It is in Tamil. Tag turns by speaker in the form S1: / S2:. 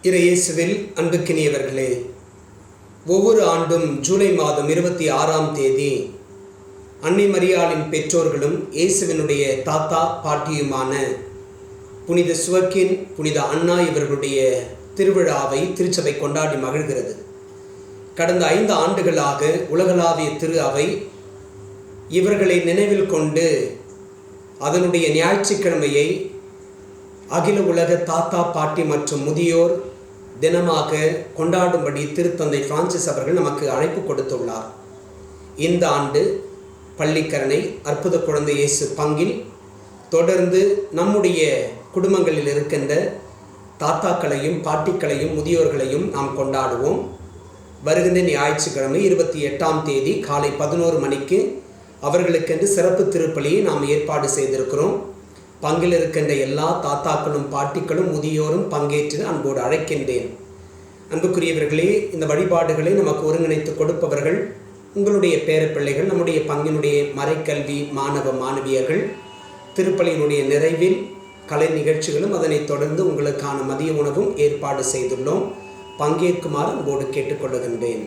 S1: இயேசுவில் அன்புக்கினியவர்களே, ஒவ்வொரு ஆண்டும் ஜூலை மாதம் 26ஆம் தேதி அன்னை மரியாளின் பெற்றோர்களும் இயேசுவினுடைய தாத்தா பாட்டியுமான புனித சுவக்கின், புனித அண்ணா இவர்களுடைய திருவிழாவை திருச்சபை கொண்டாடி மகிழ்கிறது. கடந்த 5 ஆண்டுகளாக உலகளாவிய திரு அவை இவர்களை நினைவில் கொண்டு அதனுடைய ஞாயிற்றுக்கிழமையை அகில உலக தாத்தா பாட்டி மற்றும் முதியோர் தினமாக கொண்டாடும்படி திருத்தந்தை பிரான்சிஸ் அவர்கள் நமக்கு அழைப்பு கொடுத்துள்ளார். இந்த ஆண்டு பள்ளிக்கரணை அற்புத குழந்தை இயேசு பங்கில் தொடர்ந்து நம்முடைய குடும்பங்களில் இருக்கின்ற தாத்தாக்களையும் பாட்டிக்களையும் முதியோர்களையும் நாம் கொண்டாடுவோம். வருகின்ற ஞாயிற்றுக்கிழமை 28ஆம் தேதி காலை 11 மணிக்கு அவர்களுக்கென்று சிறப்பு திருப்பலியை நாம் ஏற்பாடு செய்திருக்கிறோம். பங்கில் இருக்கின்ற எல்லா தாத்தாக்களும் பாட்டிகளும் முதியோரும் பங்கேற்று அன்போடு அழைக்கின்றேன். அன்புக்குரியவர்களே, இந்த வழிபாடுகளை நமக்கு ஒருங்கிணைத்து கொடுப்பவர்கள் உங்களுடைய பேரப்பிள்ளைகள், நம்முடைய பங்கினுடைய மறைக்கல்வி மாணவ மாணவியர்கள். திருப்பலியினுடைய நிறைவில் கலை நிகழ்ச்சிகளும் அதனைத் தொடர்ந்து உங்களுக்கான மதிய உணவும் ஏற்பாடு செய்துள்ளோம். பங்கேற்குமாறு அன்போடு கேட்டுக்கொள்கின்றேன்.